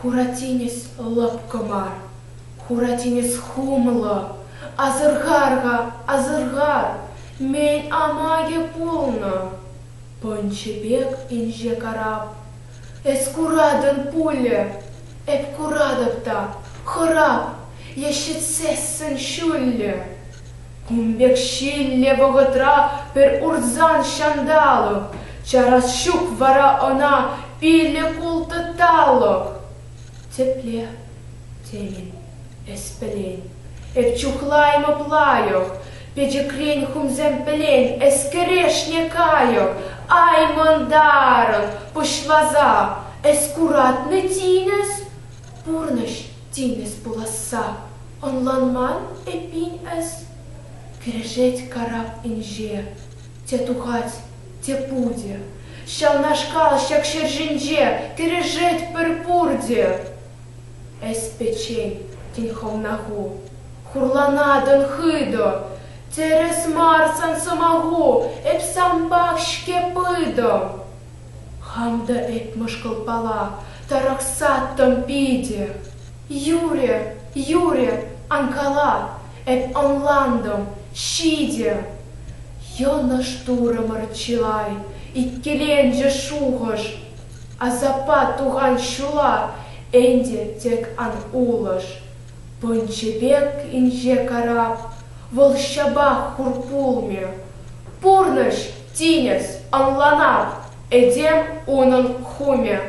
Хуратинес лапкомар, хуратинес хумла, азыргар, мен амаге полна. Пончебек инже карап, эскурадын пуле, эп курадапта, храп, ящицессен шулле. Кумбек шилле богатра пер урзан шандалок, чарас щук вара она пиле култаталок. Тепле, темень, эспелень, эп чухлайма плайок, педжекрень хумзем пелень, эскерешне кайок, ай мандарок, пушлаза, эскурат не тинес, пурнаш тинес полоса, он ланман эпинь эс. Крежеть караб инже, те тухать, те пуде, щал нашкал, щак шержинже, крежеть перпурде. Эс печень, тиньхом наху, хурланадан хыдо, терес марсан самагу, эп самбак шкепыдо. Хамда эп мышкалпала, тараксат там пиде. Юре, анкала, эп онландом, щиде. Йона штура марчилай, и келенже шухаш, а запад туган шула, энде тек ан улаш. Пончебек инже караб, волшабах хурпулме. Пурныш, тинес, анланап, эдем унан хуме.